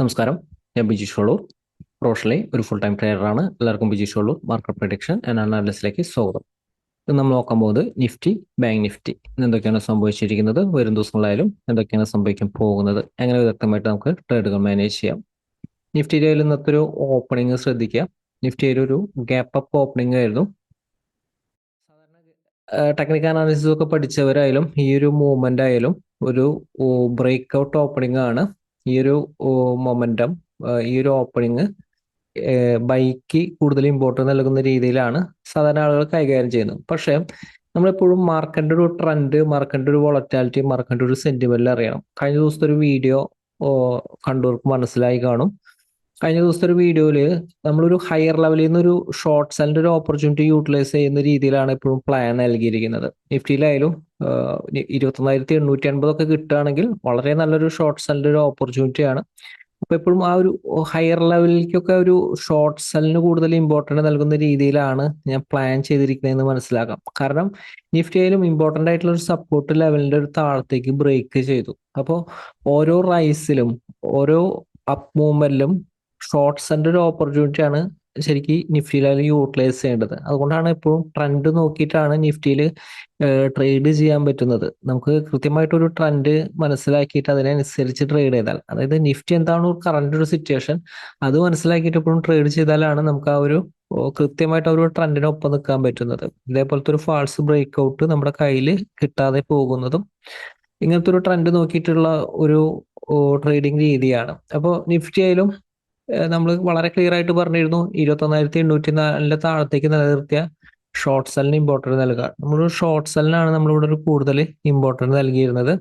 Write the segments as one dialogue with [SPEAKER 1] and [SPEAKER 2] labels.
[SPEAKER 1] നമസ്കാരം, ഞാൻ ബിജീഷ് ഷോളൂർ. പ്രൊഫഷണലി ഒരു ഫുൾ ടൈം ട്രേഡറാണ്. എല്ലാവർക്കും Bijeesh Sholur market prediction and അനാലിസിലേക്ക് സ്വാഗതം. ഇന്ന് നമ്മൾ നോക്കാൻ പോകുന്നത് നിഫ്റ്റി, ബാങ്ക് നിഫ്റ്റി ഇന്ന് എന്തൊക്കെയാണ് സംഭവിച്ചിരിക്കുന്നത്, വരും ദിവസങ്ങളായാലും എന്തൊക്കെയാണ് സംഭവിക്കാൻ പോകുന്നത്, എങ്ങനെ വ്യക്തമായിട്ട് നമുക്ക് ട്രേഡുകൾ മാനേജ് ചെയ്യാം. നിഫ്റ്റിയുടെ ഇന്നത്തെ ഒരു ഓപ്പണിംഗ് ശ്രദ്ധിക്കുക. നിഫ്റ്റിയിൽ ഒരു ഗ്യാപ്പ് അപ്പ് ഓപ്പണിംഗ് ആയിരുന്നു. ടെക്നിക്കൽ അനാലിസിസ് ഒക്കെ പഠിച്ചവരായാലും ഈ ഒരു മൂവ്മെന്റ് ആയാലും ഒരു ബ്രേക്ക് ഔട്ട് ഓപ്പണിംഗ് ആണ്. ഈ ഒരു മൊമെന്റം, ഈ ഒരു ഓപ്പണിംഗ് ബൈക്ക് കൂടുതൽ ഇമ്പോർട്ടൻസ് നൽകുന്ന രീതിയിലാണ് സാധാരണ ആളുകൾ കൈകാര്യം ചെയ്യുന്നത്. പക്ഷേ നമ്മളെപ്പോഴും മാർക്കറ്റിന്റെ ഒരു ട്രെൻഡ്, മാർക്കറ്റിന്റെ ഒരു വോളറ്റാലിറ്റി, മാർക്കറ്റിന്റെ ഒരു സെന്റിമെന്റ് അറിയണം. കഴിഞ്ഞ ദിവസത്തെ ഒരു വീഡിയോ കണ്ടവർക്ക് മനസ്സിലായി കാണും. കഴിഞ്ഞ ദിവസത്തെ ഒരു വീഡിയോയില് നമ്മളൊരു ഹയർ ലെവലിൽ നിന്ന് ഒരു ഷോർട്ട് സെല്ലിന്റെ ഒരു ഓപ്പർച്യൂണിറ്റി യൂട്ടിലൈസ് ചെയ്യുന്ന രീതിയിലാണ് എപ്പോഴും പ്ലാൻ നൽകിയിരിക്കുന്നത്. നിഫ്റ്റിയിലായാലും 21,850 കിട്ടുകയാണെങ്കിൽ വളരെ നല്ലൊരു ഷോർട്ട് സെല്ലിന്റെ ഒരു ഓപ്പർച്യൂണിറ്റി ആണ്. അപ്പൊ എപ്പോഴും ആ ഒരു ഹയർ ലെവലിലേക്കൊക്കെ ഒരു ഷോർട്ട് സെല്ലിന് കൂടുതൽ ഇമ്പോർട്ടൻറ്റ് നൽകുന്ന രീതിയിലാണ് ഞാൻ പ്ലാൻ ചെയ്തിരിക്കുന്നതെന്ന് മനസ്സിലാക്കാം. കാരണം നിഫ്റ്റിയിലും ഇമ്പോർട്ടൻ്റ് ആയിട്ടുള്ള ഒരു സപ്പോർട്ട് ലെവലിന്റെ ഒരു താഴത്തേക്ക് ബ്രേക്ക് ചെയ്തു. അപ്പോൾ ഓരോ റൈസിലും ഓരോ അപ്പ് മൂവ്മെന്റിലും ഷോർട്ട് സെല്ലിന്റെ ഒരു ഓപ്പർച്യൂണിറ്റി ആണ് ശരിക്കും നിഫ്റ്റിയിൽ യൂട്ടിലൈസ് ചെയ്യേണ്ടത്. അതുകൊണ്ടാണ് എപ്പോഴും ട്രെൻഡ് നോക്കിയിട്ടാണ് നിഫ്റ്റിയിൽ ട്രേഡ് ചെയ്യാൻ പറ്റുന്നത്. നമുക്ക് കൃത്യമായിട്ടൊരു ട്രെൻഡ് മനസ്സിലാക്കിയിട്ട് അതിനനുസരിച്ച് ട്രേഡ് ചെയ്താൽ, അതായത് നിഫ്റ്റി എന്താണ് കറന്റ് ഒരു സിറ്റുവേഷൻ അത് മനസ്സിലാക്കിയിട്ട് എപ്പോഴും ട്രേഡ് ചെയ്താലാണ് നമുക്ക് ആ ഒരു കൃത്യമായിട്ട് ആ ഒരു ട്രെൻഡിനൊപ്പം നിൽക്കാൻ പറ്റുന്നത്. ഇതേപോലത്തെ ഒരു ഫാൾസ് ബ്രേക്ക് ഔട്ട് നമ്മുടെ കയ്യിൽ കിട്ടാതെ പോകുന്നതും ഇങ്ങനത്തെ ഒരു ട്രെൻഡ് നോക്കിയിട്ടുള്ള ഒരു ട്രേഡിംഗ് രീതിയാണ്. അപ്പോൾ നിഫ്റ്റി ആയാലും നമ്മൾ വളരെ ക്ലിയർ ആയിട്ട് പറഞ്ഞിരുന്നു, 21,804 താഴത്തേക്ക് നിലനിർത്തിയ ഷോർട്ട് സെല്ലിന് ഇമ്പോർട്ടൻസ് നൽകുക. നമ്മളൊരു ഷോർട്ട് സെല്ലിനാണ് നമ്മളിവിടെ ഒരു കൂടുതൽ ഇമ്പോർട്ടൻസ് നൽകിയിരുന്നത്.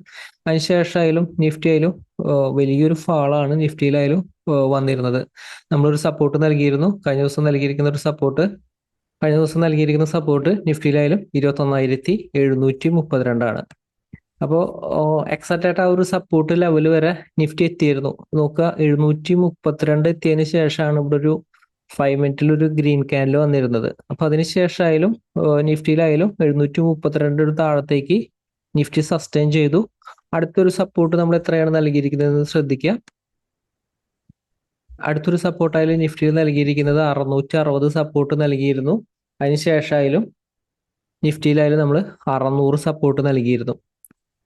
[SPEAKER 1] അതിനുശേഷമായാലും നിഫ്റ്റി ആയാലും വലിയൊരു ഫാളാണ് നിഫ്റ്റിയിലായാലും വന്നിരുന്നത്. നമ്മളൊരു സപ്പോർട്ട് നൽകിയിരുന്നു. കഴിഞ്ഞ ദിവസം നൽകിയിരിക്കുന്ന സപ്പോർട്ട് നിഫ്റ്റിയിലായാലും 21,732 അപ്പോൾ എക്സാക്റ്റ് ആയിട്ട് ആ ഒരു സപ്പോർട്ട് ലെവൽ വരെ നിഫ്റ്റി എത്തിയിരുന്നു. നോക്കുക, 732 എത്തിയതിനു ശേഷമാണ് ഇവിടെ ഒരു 5 മിനിറ്റിൽ ഒരു ഗ്രീൻ ക്യാൻഡിൽ വന്നിരുന്നത്. അപ്പൊ അതിനുശേഷമായാലും നിഫ്റ്റിയിലായാലും 732 ഒരു താഴത്തേക്ക് നിഫ്റ്റി സസ്റ്റെയിൻ ചെയ്തു. അടുത്തൊരു സപ്പോർട്ട് നമ്മൾ എത്രയാണ് നൽകിയിരിക്കുന്നത് ശ്രദ്ധിക്കുക. അടുത്തൊരു സപ്പോർട്ടായാലും നിഫ്റ്റിയിൽ നൽകിയിരിക്കുന്നത് 660 സപ്പോർട്ട് നൽകിയിരുന്നു. അതിനുശേഷമായാലും നിഫ്റ്റിയിലായാലും നമ്മൾ 600 സപ്പോർട്ട് നൽകിയിരുന്നു.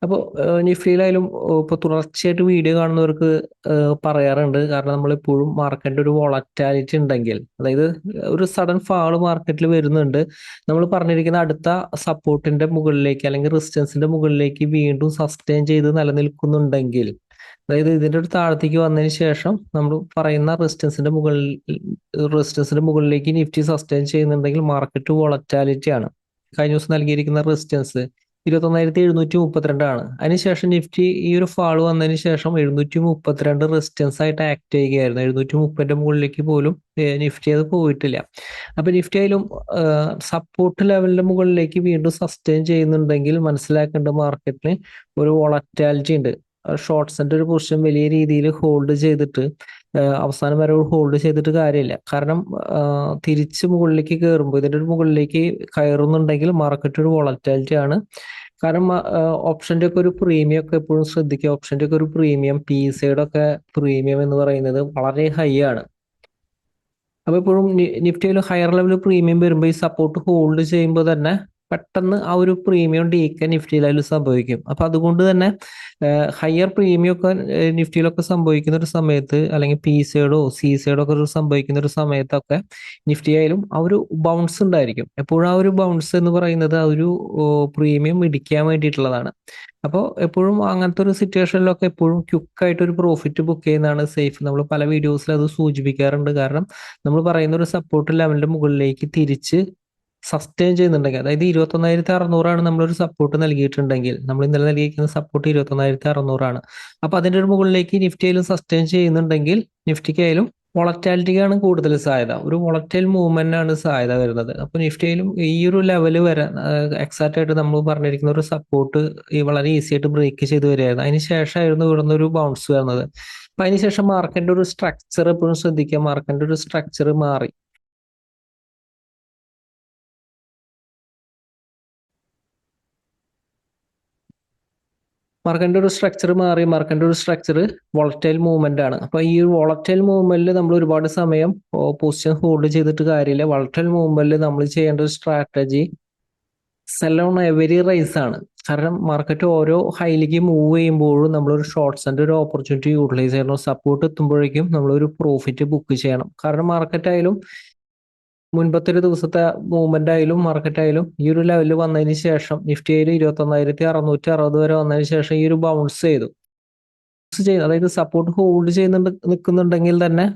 [SPEAKER 1] അപ്പോൾ നിഫ്റ്റിയിലായാലും ഇപ്പോൾ തുടർച്ചയായിട്ട് വീഡിയോ കാണുന്നവർക്ക് പറയാറുണ്ട്, കാരണം നമ്മളെപ്പോഴും മാർക്കറ്റിന്റെ ഒരു വോളറ്റാലിറ്റി ഉണ്ടെങ്കിൽ, അതായത് ഒരു സഡൻ ഫാള് മാർക്കറ്റിൽ വരുന്നുണ്ട്, നമ്മൾ പറഞ്ഞിരിക്കുന്ന അടുത്ത സപ്പോർട്ടിന്റെ മുകളിലേക്ക് അല്ലെങ്കിൽ റെസിസ്റ്റൻസിന്റെ മുകളിലേക്ക് വീണ്ടും സസ്റ്റെയിൻ ചെയ്ത് നിലനിൽക്കുന്നുണ്ടെങ്കിൽ, അതായത് ഇതിന്റെ ഒരു താഴത്തേക്ക് വന്നതിന് ശേഷം നമ്മൾ പറയുന്ന റെസിസ്റ്റൻസിന്റെ മുകളിലേക്ക് നിഫ്റ്റി സസ്റ്റെയിൻ ചെയ്യുന്നുണ്ടെങ്കിൽ മാർക്കറ്റ് വോളറ്റാലിറ്റി ആണ്. കഴിഞ്ഞ ദിവസം നൽകിയിരിക്കുന്ന റെസിസ്റ്റൻസ് 21,732 ആണ്. അതിനുശേഷം നിഫ്റ്റി ഈ ഒരു ഫാള് വന്നതിന് ശേഷം 732 റെസിസ്റ്റൻസ് ആയിട്ട് ആക്ട് ചെയ്യുകയായിരുന്നു. 730 മുകളിലേക്ക് പോലും നിഫ്റ്റി അത് പോയിട്ടില്ല. അപ്പൊ നിഫ്റ്റി ആയാലും സപ്പോർട്ട് ലെവലിന്റെ മുകളിലേക്ക് വീണ്ടും സസ്റ്റെയിൻ ചെയ്യുന്നുണ്ടെങ്കിൽ മനസ്സിലാക്കേണ്ട മാർക്കറ്റിന് ഒരു വോളറ്റാലിറ്റി ഉണ്ട്. ഷോർട്ട്സിന്റെ ഒരു പൊസിഷൻ വലിയ രീതിയിൽ ഹോൾഡ് ചെയ്തിട്ട് അവസാനം വരെ ഹോൾഡ് ചെയ്തിട്ട് കാര്യമില്ല. കാരണം തിരിച്ച് മുകളിലേക്ക് കയറുമ്പോൾ ഇതിന്റെ ഒരു മുകളിലേക്ക് കയറുന്നുണ്ടെങ്കിൽ മാർക്കറ്റ് ഒരു വോളറ്റാലിറ്റി ആണ്. കാരണം ഓപ്ഷന്റെ ഒക്കെ ഒരു പ്രീമിയം ഒക്കെ എപ്പോഴും ശ്രദ്ധിക്കുക. ഓപ്ഷന്റെ ഒക്കെ ഒരു പ്രീമിയം, PSയുടെ ഒക്കെ പ്രീമിയം എന്ന് പറയുന്നത് വളരെ ഹൈ ആണ്. അപ്പൊ എപ്പോഴും നിഫ്റ്റിയിൽ ഹയർ ലെവൽ പ്രീമിയം വരുമ്പോൾ ഈ സപ്പോർട്ട് ഹോൾഡ് ചെയ്യുമ്പോൾ തന്നെ പെട്ടെന്ന് ആ ഒരു പ്രീമിയം ഡീക്കാൻ നിഫ്റ്റിയിലായാലും സംഭവിക്കും. അപ്പൊ അതുകൊണ്ട് തന്നെ ഹയർ പ്രീമിയം ഒക്കെ നിഫ്റ്റിയിലൊക്കെ സംഭവിക്കുന്ന ഒരു സമയത്ത്, അല്ലെങ്കിൽ CSയുടെ ഒക്കെ സംഭവിക്കുന്ന ഒരു സമയത്തൊക്കെ നിഫ്റ്റി ആയാലും ആ ഒരു ബൗൺസ് ഉണ്ടായിരിക്കും. എപ്പോഴും ആ ഒരു ബൗൺസ് എന്ന് പറയുന്നത് ആ ഒരു പ്രീമിയം ഇടിക്കാൻ വേണ്ടിയിട്ടുള്ളതാണ്. അപ്പോൾ എപ്പോഴും അങ്ങനത്തെ ഒരു സിറ്റുവേഷനിലൊക്കെ എപ്പോഴും ക്വിക്കായിട്ട് ഒരു പ്രോഫിറ്റ് ബുക്ക് ചെയ്യുന്നതാണ് സേഫ്. നമ്മൾ പല വീഡിയോസിൽ അത് സൂചിപ്പിക്കാറുണ്ട്. കാരണം നമ്മൾ പറയുന്ന ഒരു സപ്പോർട്ട് ലെവലിന്റെ മുകളിലേക്ക് തിരിച്ച് സസ്റ്റെയിൻ ചെയ്യുന്നുണ്ടെങ്കിൽ, അതായത് 21,600 നമ്മളൊരു സപ്പോർട്ട് നൽകിയിട്ടുണ്ടെങ്കിൽ, നമ്മൾ ഇന്നലെ നൽകിയിരിക്കുന്ന സപ്പോർട്ട് 21,600. അപ്പൊ അതിന്റെ ഒരു മുകളിലേക്ക് നിഫ്റ്റിയിലും സസ്റ്റെയിൻ ചെയ്യുന്നുണ്ടെങ്കിൽ നിഫ്റ്റിക്കായാലും വോളറ്റാലിറ്റിക്കാണ് കൂടുതൽ സാധ്യത. ഒരു വോളറ്റൈൽ മൂവ്മെന്റ് ആണ് സാധ്യത വരുന്നത്. അപ്പൊ നിഫ്റ്റിയിലും ഈ ഒരു ലെവല് വരെ എക്സാക്റ്റ് ആയിട്ട് നമ്മൾ പറഞ്ഞിരിക്കുന്ന ഒരു സപ്പോർട്ട് വളരെ ഈസി ആയിട്ട് ബ്രേക്ക് ചെയ്ത് വരികയായിരുന്നു. അതിന് ശേഷമായിരുന്നു ഇവിടുന്ന് ഒരു ബൗൺസ് വരുന്നത്. അപ്പൊ അതിനുശേഷം മാർക്കറ്റിന്റെ ഒരു സ്ട്രക്ചർ എപ്പോഴും ശ്രദ്ധിക്കുക. മാർക്കറ്റിന്റെ ഒരു സ്ട്രക്ചർ മാറി. മാർക്കറ്റിന്റെ ഒരു സ്ട്രക്ചർ മാറി. മാർക്കറ്റിന്റെ ഒരു സ്ട്രക്ചർ വോളറ്റൈൽ മൂവ്മെന്റ് ആണ്. അപ്പൊ ഈ വോളറ്റൈൽ മൂവ്മെന്റിൽ നമ്മൾ ഒരുപാട് സമയം പൊസിഷൻ ഹോൾഡ് ചെയ്തിട്ട് കാര്യമില്ല. വോളറ്റൈൽ മൂവ്മെന്റിൽ നമ്മൾ ചെയ്യേണ്ട ഒരു strategy sell on every rise ആണ്. കാരണം മാർക്കറ്റ് ഓരോ ഹൈയിലേക്ക് മൂവ് ചെയ്യുമ്പോഴും നമ്മളൊരു ഷോർട്ട്സിന്റെ ഒരു ഓപ്പർച്യൂണിറ്റി യൂട്ടിലൈസ് ചെയ്യണം. സപ്പോർട്ട് എത്തുമ്പോഴേക്കും നമ്മളൊരു പ്രോഫിറ്റ് ബുക്ക് ചെയ്യണം. കാരണം മാർക്കറ്റ് ആയാലും മുൻപത്തെ ഒരു ദിവസത്തെ മൂവ്മെന്റ് ആയാലും മാർക്കറ്റ് ആയാലും ഈ ഒരു ലെവലിൽ വന്നതിന് ശേഷം നിഫ്റ്റി ആയാലും 21,660 വരെ വന്നതിന് ശേഷം ഈ ഒരു ബൗൺസ് ചെയ്തു. അതായത് സപ്പോർട്ട് ഹോൾഡ് ചെയ്യുന്നുണ്ട് നിൽക്കുന്നുണ്ടെങ്കിൽ തന്നെ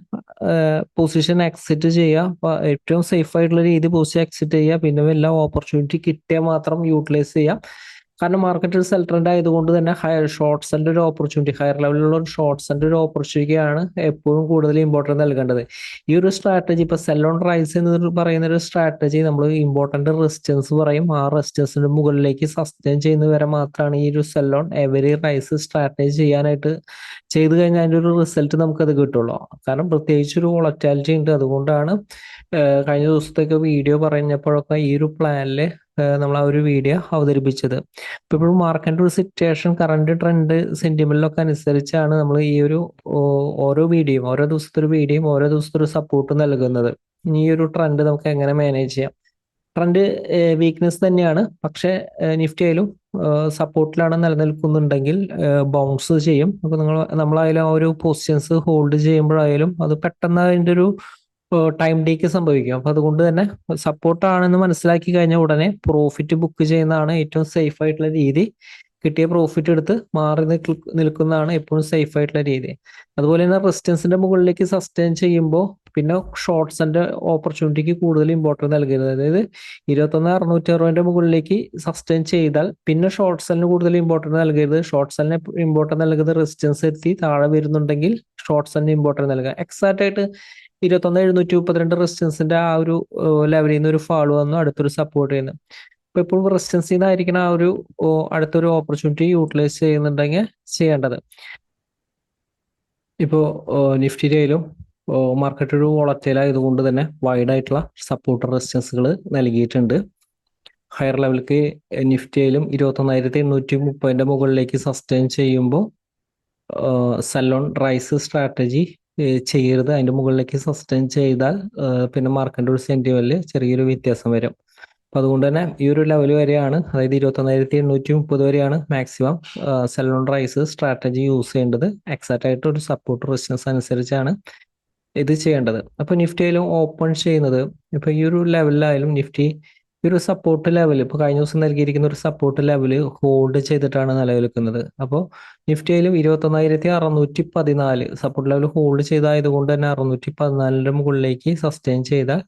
[SPEAKER 1] പൊസിഷൻ എക്സിറ്റ് ചെയ്യുക. അപ്പൊ ഏറ്റവും സേഫ് ആയിട്ടുള്ള രീതി പൊസിഷൻ എക്സിറ്റ് ചെയ്യുക. പിന്നെ വല്ല ഓപ്പർച്യൂണിറ്റി കിട്ടിയാൽ മാത്രം യൂട്ടിലൈസ് ചെയ്യാം. കാരണം മാർക്കറ്റ് ഒരു സെൽ ട്രെൻഡ് ആയതുകൊണ്ട് തന്നെ ഹയർ ഷോർട്ട്സിന്റെ ഒരു ഓപ്പർച്യൂണിറ്റി, ഹയർ ലെവലിലുള്ള ഒരു ഷോർട്ട്സിന്റെ ഒരു ഓപ്പർച്യൂണിറ്റിയാണ് എപ്പോഴും കൂടുതൽ ഇമ്പോർട്ടൻസ് നൽകേണ്ടത്. ഈ ഒരു സ്ട്രാറ്റജി ഇപ്പൊ സെൽ ഓൺ റൈസ് എന്ന് പറയുന്ന ഒരു സ്ട്രാറ്റജി നമ്മൾ ഇമ്പോർട്ടന്റ് റെസിസ്റ്റൻസ് പറയും. ആ റെസിസ്റ്റൻസിന്റെ മുകളിലേക്ക് സസ്റ്റെയിൻ ചെയ്യുന്ന വരെ മാത്രമാണ് ഈ ഒരു sell on every rise strategy ചെയ്യാനായിട്ട് ചെയ്തു കഴിഞ്ഞാൽ അതിന്റെ ഒരു റിസൾട്ട് നമുക്കത് കിട്ടുള്ളൂ. കാരണം പ്രത്യേകിച്ച് ഒരു വോളറ്റാലിറ്റി ഉണ്ട്. അതുകൊണ്ടാണ് കഴിഞ്ഞ ദിവസത്തേക്ക് വീഡിയോ പറഞ്ഞപ്പോഴൊക്കെ ഈ ഒരു പ്ലാനിൽ നമ്മൾ ആ ഒരു വീഡിയോ അവതരിപ്പിച്ചത്. ഇപ്പൊ ഇപ്പോഴും മാർക്കറ്റിന്റെ ഒരു സിറ്റുവേഷൻ, കറന്റ് ട്രെൻഡ്, സെന്റിമെന്റിലൊക്കെ അനുസരിച്ചാണ് നമ്മൾ ഈ ഒരു ഓരോ വീഡിയോയും, ഓരോ ദിവസത്തെ ഒരു വീഡിയോയും ഓരോ ദിവസത്തെ ഒരു സപ്പോർട്ട് നൽകുന്നത്. ഈ ഒരു ട്രെൻഡ് നമുക്ക് എങ്ങനെ മാനേജ് ചെയ്യാം? ട്രെൻഡ് വീക്ക്നെസ് തന്നെയാണ്. പക്ഷെ നിഫ്റ്റി ആയാലും സപ്പോർട്ടിലാണ് നിലനിൽക്കുന്നുണ്ടെങ്കിൽ ബൗൺസ് ചെയ്യും. അപ്പൊ നമ്മളായാലും ആ ഒരു പൊസിഷൻസ് ഹോൾഡ് ചെയ്യുമ്പോഴായാലും അത് പെട്ടെന്ന് അതിന്റെ ഒരു ടൈം ടേക്ക് സംഭവിക്കും. അപ്പൊ അതുകൊണ്ട് തന്നെ സപ്പോർട്ടാണെന്ന് മനസ്സിലാക്കി കഴിഞ്ഞാൽ ഉടനെ പ്രോഫിറ്റ് ബുക്ക് ചെയ്യുന്നതാണ് ഏറ്റവും സേഫ് ആയിട്ടുള്ള രീതി. കിട്ടിയ പ്രോഫിറ്റ് എടുത്ത് മാറി നിൽക്കുന്നതാണ് എപ്പോഴും സേഫ് ആയിട്ടുള്ള രീതി. അതുപോലെ തന്നെ റെസിസ്റ്റൻസിന്റെ മുകളിലേക്ക് സസ്റ്റെയിൻ ചെയ്യുമ്പോൾ പിന്നെ ഷോർട്ട്സിന്റെ ഓപ്പർച്യൂണിറ്റിക്ക് കൂടുതൽ ഇമ്പോർട്ടൻസ് നൽകരുത്. അതായത് 21,660 മുകളിലേക്ക് സസ്റ്റെയിൻ ചെയ്താൽ പിന്നെ ഷോർട്ട് സെല്ലിന് കൂടുതൽ ഇമ്പോർട്ടൻസ് നൽകരുത്. ഷോർട്ട് സെല്ലിന് ഇമ്പോർട്ടൻസ് നൽകുന്നത് റെസിസ്റ്റൻസ് എത്തി താഴെ വരുന്നുണ്ടെങ്കിൽ ഷോർട്ട് സെല്ലിന് ഇമ്പോർട്ടൻസ് നൽകുക. എക്സാക്ട് ആയിട്ട് 21,732 റെസിസ്റ്റൻസിന്റെ ആ ഒരു ലെവലിൽ നിന്ന് ഒരു ഫാൾ വന്നു അടുത്തൊരു സപ്പോർട്ട് ചെയ്യുന്നു. ഇപ്പൊ എപ്പോഴും റെസിസ്റ്റൻസിൽ നിന്നായിരിക്കണം ആ ഒരു അടുത്തൊരു ഓപ്പർച്യൂണിറ്റി യൂട്ടിലൈസ് ചെയ്യുന്നുണ്ടെങ്കിൽ ചെയ്യേണ്ടത്. ഇപ്പോ നിഫ്റ്റിയിലും മാർക്കറ്റ് ഒരു വോളറ്റൈൽ ആയതുകൊണ്ട് തന്നെ വൈഡ് ആയിട്ടുള്ള സപ്പോർട്ട് റെസിസ്റ്റൻസുകൾ നൽകിയിട്ടുണ്ട്. ഹയർ ലെവലിലേക്ക് നിഫ്റ്റിയിലും 21,830 മുകളിലേക്ക് സസ്റ്റെയിൻ ചെയ്യുമ്പോൾ സെൽ ഓൺ റൈസ് സ്ട്രാറ്റജി ചെയ്യരുത്. അതിന്റെ മുകളിലേക്ക് സസ്റ്റെയിൻ ചെയ്താൽ പിന്നെ മാർക്കറ്റിന്റെ ഒരു സെന്റിമെന്റിൽ ചെറിയൊരു വ്യത്യാസം വരും. അപ്പൊ അതുകൊണ്ട് തന്നെ ഈ ഒരു ലെവൽ വരെയാണ്, അതായത് 21,830 വരെയാണ് maximum sell on rise strategy use ചെയ്യേണ്ടത്. എക്സാക്ട് ആയിട്ട് ഒരു സപ്പോർട്ട് റെസിസ്റ്റൻസ് അനുസരിച്ചാണ് ഇത് ചെയ്യേണ്ടത്. അപ്പൊ നിഫ്റ്റിയിലും ഓപ്പൺ ചെയ്യുന്നത് ഇപ്പൊ ഈ ഒരു ലെവലിലായാലും നിഫ്റ്റി ഈ ഒരു സപ്പോർട്ട് ലെവൽ ഇപ്പൊ കഴിഞ്ഞ ദിവസം നൽകിയിരിക്കുന്ന ഒരു സപ്പോർട്ട് ലെവൽ ഹോൾഡ് ചെയ്തിട്ടാണ് നിലനിൽക്കുന്നത്. അപ്പോൾ നിഫ്റ്റിയിലും 21,614 സപ്പോർട്ട് ലെവൽ ഹോൾഡ് ചെയ്തായതുകൊണ്ട് തന്നെ 614 മുകളിലേക്ക് സസ്റ്റെയിൻ ചെയ്താൽ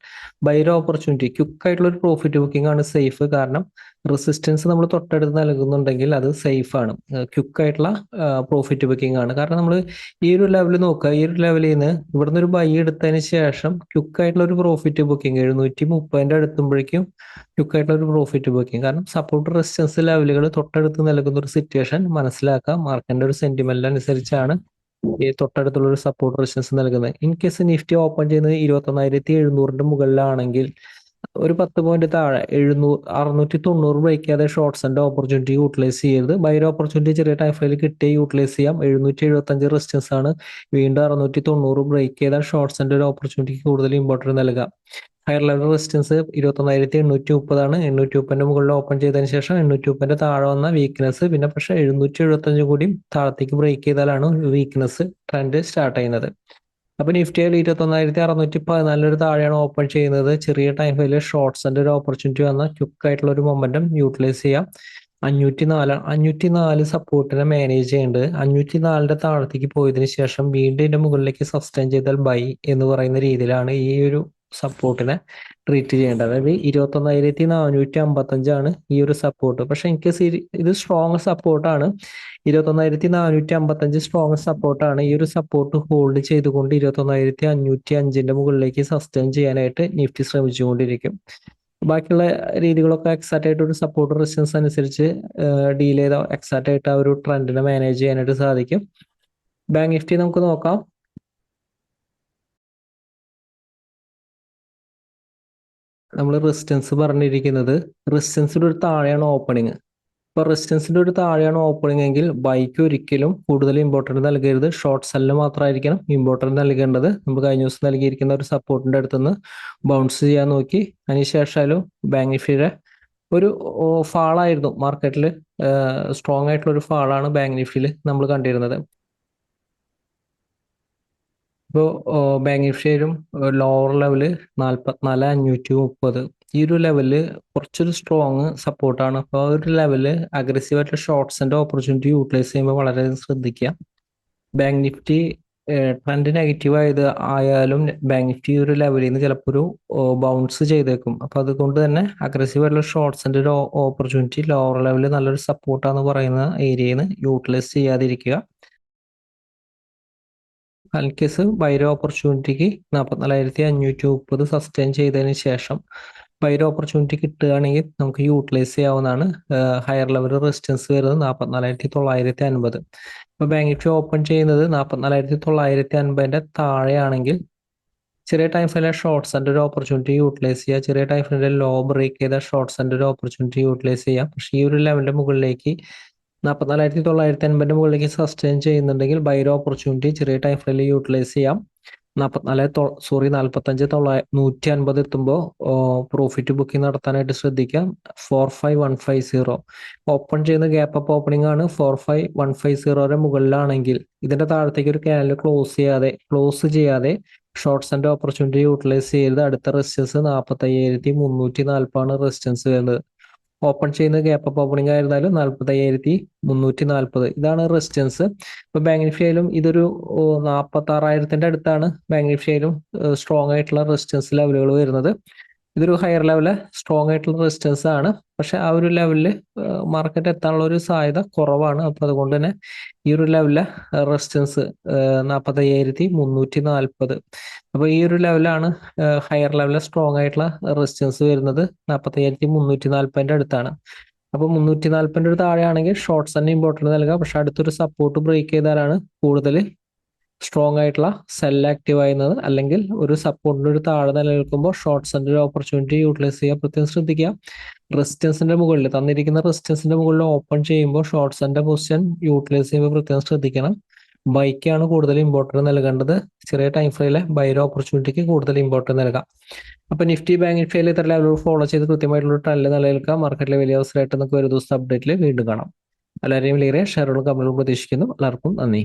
[SPEAKER 1] ബൈർ ഓപ്പർച്യൂണിറ്റി ക്വിക്ക് ആയിട്ടുള്ള ഒരു പ്രോഫിറ്റ് ബുക്കിംഗ് ആണ് സേഫ്. കാരണം റെസിസ്റ്റൻസ് നമ്മൾ തൊട്ടടുത്ത് നൽകുന്നുണ്ടെങ്കിൽ അത് സേഫ് ആണ്. ക്വിക്ക് ആയിട്ടുള്ള പ്രോഫിറ്റ് ബുക്കിംഗ് ആണ്. കാരണം നമ്മൾ ഈ ഒരു ലെവൽ നോക്കുക, ഈ ഒരു ലെവലിൽ നിന്ന് ഇവിടുന്ന് ഒരു ബൈ എടുത്തതിന് ശേഷം ക്വിക്ക് ആയിട്ടുള്ള ഒരു പ്രോഫിറ്റ് ബുക്കിംഗ് 730 അടുത്തുമ്പോഴേക്കും ക്വിക്ക് ആയിട്ടുള്ള ഒരു പ്രോഫിറ്റ് ബുക്കിംഗ്. കാരണം സപ്പോർട്ട് റെസിസ്റ്റൻസ് ലെവലുകൾ തൊട്ടടുത്ത് നൽകുന്ന ഒരു സിറ്റുവേഷൻ മനസ്സിലാക്കുക. മാർക്കറ്റിന്റെ ഒരു സെന്റിമെന്റ് അനുസരിച്ചാണ് ഈ തൊട്ടടുത്തുള്ള ഒരു സപ്പോർട്ട് റെസിസ്റ്റൻസ് നൽകുന്നത്. ഇൻ കേസ് നിഫ്റ്റി ഓപ്പൺ ചെയ്യുന്നത് 21,700 മുകളിലാണെങ്കിൽ ഒരു 10 പോയിന്റ് താഴെ 690 ബ്രേക്ക് ചെയ്യാതെ ഷോർട്ട്സിന്റെ ഓപ്പർച്യൂണിറ്റി യൂട്ടിലൈസ് ചെയ്യരുത്. ബൈർ ഓപ്പർച്യൂണിറ്റി ചെറിയ ടൈം ഫ്രെയിമിൽ കിട്ടിയ യൂട്ടിലൈസ് ചെയ്യാം. 775 റെസിസ്റ്റൻസ് ആണ്. വീണ്ടും 690 ബ്രേക്ക് ചെയ്താൽ ഷോർട്ട്സിന്റെ ഒരു ഓപ്പർച്യൂണിറ്റിക്ക് കൂടുതൽ ഇമ്പോർട്ടൻസ് നൽകുക. ഹയർ ലെവൽ റെസിസ്റ്റൻസ് 21,830 ആണ്. 830 മുകളിൽ ഓപ്പൺ ചെയ്തതിന് ശേഷം 830 താഴെ വന്ന വീക്ക്നെസ്, പിന്നെ പക്ഷേ 775 കൂടി താഴത്തേക്ക് ബ്രേക്ക് ചെയ്താലാണ് വീക്ക്നെസ് ട്രെൻഡ് സ്റ്റാർട്ട് ചെയ്യുന്നത്. അപ്പൊ നിഫ്റ്റിയിൽ 21,614 താഴെയാണ് ഓപ്പൺ ചെയ്യുന്നത്. ചെറിയ ടൈം ഫ്രെയിമിൽ ഷോർട്ട്സിന്റെ ഒരു ഓപ്പർച്യൂണിറ്റി വന്ന ക്വിക്ക് ആയിട്ടുള്ള ഒരു മൊമെന്റം യൂട്ടിലൈസ് ചെയ്യാം. 504 സപ്പോർട്ടിനെ മാനേജ് ചെയ്യേണ്ടത്. 504 താഴത്തേക്ക് പോയതിനു ശേഷം വീണ്ടും ഇതിന്റെ മുകളിലേക്ക് സസ്റ്റെയിൻ ചെയ്താൽ ബൈ എന്ന് പറയുന്ന രീതിയിലാണ് ഈ ഒരു സപ്പോർട്ടിനെ ട്രീറ്റ് ചെയ്യേണ്ടത്. അതായത് 21,455 ഈ ഒരു സപ്പോർട്ട്. പക്ഷെ എനിക്ക് ഇത് സ്ട്രോങ് സപ്പോർട്ടാണ്. 21,455 സ്ട്രോങ് സപ്പോർട്ടാണ്. ഈ ഒരു സപ്പോർട്ട് ഹോൾഡ് ചെയ്തുകൊണ്ട് 21,505 മുകളിലേക്ക് സസ്റ്റെയിൻ ചെയ്യാനായിട്ട് നിഫ്റ്റി ശ്രമിച്ചുകൊണ്ടിരിക്കും. ബാക്കിയുള്ള രീതികളൊക്കെ എക്സാക്ട് ആയിട്ട് ഒരു സപ്പോർട്ട് റെസിസ്റ്റൻസ് അനുസരിച്ച് ഡീൽ ചെയ്ത എക്സാക്ട് ആയിട്ട് ആ ഒരു ട്രെൻഡിനെ മാനേജ് ചെയ്യാനായിട്ട് സാധിക്കും. ബാങ്ക് നിഫ്റ്റി നമുക്ക് നോക്കാം. നമ്മൾ റെസിസ്റ്റൻസ് പറഞ്ഞിരിക്കുന്നത് റെസിസ്റ്റൻസിന്റെ ഒരു താഴെയാണ് ഓപ്പണിങ്. ഇപ്പോൾ റെസിസ്റ്റൻസിന്റെ ഒരു താഴെയാണ് ഓപ്പണിംഗ് എങ്കിൽ ബൈക്ക് ഒരിക്കലും കൂടുതൽ ഇമ്പോർട്ടൻറ്റ് നൽകരുത്. ഷോർട്ട് സെല്ലിന് മാത്രമായിരിക്കണം ഇമ്പോർട്ടൻറ്റ് നൽകേണ്ടത്. നമ്മൾ കഴിഞ്ഞ ദിവസം നൽകിയിരിക്കുന്ന ഒരു സപ്പോർട്ടിന്റെ അടുത്തുനിന്ന് ബൗൺസ് ചെയ്യാൻ നോക്കി. അതിനുശേഷം ബാങ്ക് നിഫ്റ്റിയുടെ ഒരു ഫാളായിരുന്നു മാർക്കറ്റിൽ. സ്ട്രോങ് ആയിട്ടുള്ള ഒരു ഫാളാണ് ബാങ്ക് നിഫ്റ്റിയിൽ നമ്മൾ കണ്ടിരുന്നത്. ഇപ്പോൾ ബാങ്ക് നിഫ്റ്റിയിലും ലോവർ ലെവല് 44,530 ഈ ഒരു ലെവല് കുറച്ചൊരു സ്ട്രോങ് സപ്പോർട്ടാണ്. അപ്പോൾ ആ ഒരു ലെവല് അഗ്രസീവായിട്ടുള്ള ഷോർട്ട്സിന്റെ ഓപ്പർച്യൂണിറ്റി യൂട്ടിലൈസ് ചെയ്യുമ്പോൾ വളരെ ശ്രദ്ധിക്കുക. ബാങ്ക് നിഫ്റ്റി ട്രെൻഡ് നെഗറ്റീവ് ആയാലും ബാങ്ക് നിഫ്റ്റി ഒരു ലെവലിൽ നിന്ന് ചിലപ്പോൾ ഒരു ബൗൺസ് ചെയ്തേക്കും. അപ്പൊ അതുകൊണ്ട് തന്നെ അഗ്രസീവ് ആയിട്ടുള്ള ഷോർട്ട്സിന്റെ ഒരു ഓപ്പർച്യൂണിറ്റി ലോവർ ലെവലിൽ നല്ലൊരു സപ്പോർട്ടാന്ന് പറയുന്ന ഏരിയയിൽ നിന്ന് യൂട്ടിലൈസ് ചെയ്യാതിരിക്കുക. കേസ് ബൈര ഓപ്പർച്യൂണിറ്റിക്ക് 44,530 സസ്റ്റെയിൻ ചെയ്തതിന് ശേഷം ബൈര ഓപ്പർച്യൂണിറ്റി കിട്ടുകയാണെങ്കിൽ നമുക്ക് യൂട്ടിലൈസ് ചെയ്യാവുന്നതാണ്. ഹയർ ലെവൽ റെസിസ്റ്റൻസ് വരുന്നത് 44,950. ഇപ്പൊ ബാങ്ക് നിഫ്റ്റി ഓപ്പൺ ചെയ്യുന്നത് 44,950 താഴെയാണെങ്കിൽ ചെറിയ ടൈം ഫ്രെയിമിലെ ഷോർട്ട്സ് ആൻഡ് ഒരു ഓപ്പർച്യൂണിറ്റി യൂട്ടിലൈസ് ചെയ്യുക. ചെറിയ ടൈം ഫ്രെയിമിലെ ലോ ബ്രേക്ക് ചെയ്ത ഷോർട്ട്സ് ആൻഡ് ഒരു ഓപ്പർച്യൂണിറ്റി യൂട്ടിലൈസ് ചെയ്യാം. പക്ഷേ ഈ ഒരു ലെവലിന്റെ മുകളിലേക്ക് 44,950 മുകളിലേക്ക് സസ്റ്റെയിൻ ചെയ്യുന്നുണ്ടെങ്കിൽ ബൈര ഓപ്പർച്യൂണിറ്റി ചെറിയ ടൈം ഫ്രെയിമിൽ യൂട്ടിലൈസ് ചെയ്യാം. 45,150 എത്തുമ്പോൾ പ്രോഫിറ്റ് ബുക്കിംഗ് നടത്താനായിട്ട് ശ്രദ്ധിക്കാം. 45,150 ഓപ്പൺ ചെയ്യുന്ന ഗ്യാപ്പ് അപ്പ് ഓപ്പണിംഗ് ആണ്. 45,150 മുകളിലാണെങ്കിൽ ഇതിന്റെ താഴത്തേക്ക് ഒരു ക്യാനൽ ക്ലോസ് ചെയ്യാതെ ഷോർട്ട്സ് ആൻഡ് ഓപ്പർച്യൂണിറ്റി യൂട്ടിലൈസ് ചെയ്ത് അടുത്ത റെസിസ്റ്റൻസ് 45,340 റെസിസ്റ്റൻസ് വരുന്നത്. ഓപ്പൺ ചെയ്യുന്ന ഗ്യാപ്പ് അപ്പ് ഓപ്പണിംഗ് ആയിരുന്നാലും 45,340 ഇതാണ് റെസിസ്റ്റൻസ്. ഇപ്പൊ ബാങ്ക് നിഫ്റ്റിയിലും ഇതൊരു 46,000 അടുത്താണ് ബാങ്ക് നിഫ്റ്റിയിലും സ്ട്രോങ് ആയിട്ടുള്ള റെസിസ്റ്റൻസ് ലെവലുകൾ വരുന്നത്. ഇതൊരു ഹയർ ലെവല് സ്ട്രോങ് ആയിട്ടുള്ള റെസിസ്റ്റൻസ് ആണ്. പക്ഷെ ആ ഒരു ലെവലില് മാർക്കറ്റ് എത്താനുള്ള ഒരു സാധ്യത കുറവാണ്. അപ്പൊ അതുകൊണ്ട് തന്നെ ഈ ഒരു ലെവലിലെ റെസിസ്റ്റൻസ് 45,340. അപ്പൊ ഈ ഒരു ലെവലാണ് ഹയർ ലെവലിൽ സ്ട്രോങ് ആയിട്ടുള്ള റെസിസ്റ്റൻസ് വരുന്നത് 45,340 അടുത്താണ്. അപ്പൊ 340 ഒരു താഴെയാണെങ്കിൽ ഷോർട്ട്സ് തന്നെ ഇമ്പോർട്ടൻറ്റ് നൽകുക. പക്ഷെ അടുത്തൊരു സപ്പോർട്ട് ബ്രേക്ക് ചെയ്താലാണ് കൂടുതൽ സ്ട്രോങ് ആയിട്ടുള്ള സെൽ ആക്റ്റീവ് ആയിരുന്നത്. അല്ലെങ്കിൽ ഒരു സപ്പോർട്ടിന്റെ ഒരു താഴെ നിലനിൽക്കുമ്പോൾ ഷോർട്ട്സ് ഒരു ഓപ്പർച്യൂണിറ്റി യൂട്ടിലൈസ് ചെയ്യാൻ പ്രത്യേകം ശ്രദ്ധിക്കുക. റെസിസ്റ്റൻസിന്റെ മുകളിൽ തന്നിരിക്കുന്ന റെസിസ്റ്റൻസിന്റെ മുകളിൽ ഓപ്പൺ ചെയ്യുമ്പോൾ ഷോർട്ട്സിന്റെ പൊസിഷൻ യൂട്ടിലൈസ് ചെയ്യുമ്പോൾ പ്രത്യേകം ശ്രദ്ധിക്കണം. ബൈക്കാണ് കൂടുതൽ ഇമ്പോർട്ടൻറ്റ് നൽകേണ്ടത്. ചെറിയ ടൈം ഫ്രെയിമിലെ ബൈര ഓപ്പർച്യൂണിറ്റിക്ക് കൂടുതൽ ഇമ്പോർട്ടൻറ്റ് നൽകാം. അപ്പൊ നിഫ്റ്റി ബാങ്ക് നിഫ്റ്റിയിൽ ഇത്ര ലെവൽ ഫോളോ ചെയ്ത് കൃത്യമായിട്ടുള്ള ട്രെൻഡ് നിലനിൽക്കാം. മാർക്കറ്റിലെ വലിയ അവസരമായിട്ട് നമുക്ക് ഒരു ദിവസം അപ്ഡേറ്റിൽ വീണ്ടും കാണാം. എല്ലാവരെയും വലിയ ഷെയറുകളും കമ്പനികളും പ്രതീക്ഷിക്കുന്നു. എല്ലാവർക്കും നന്ദി.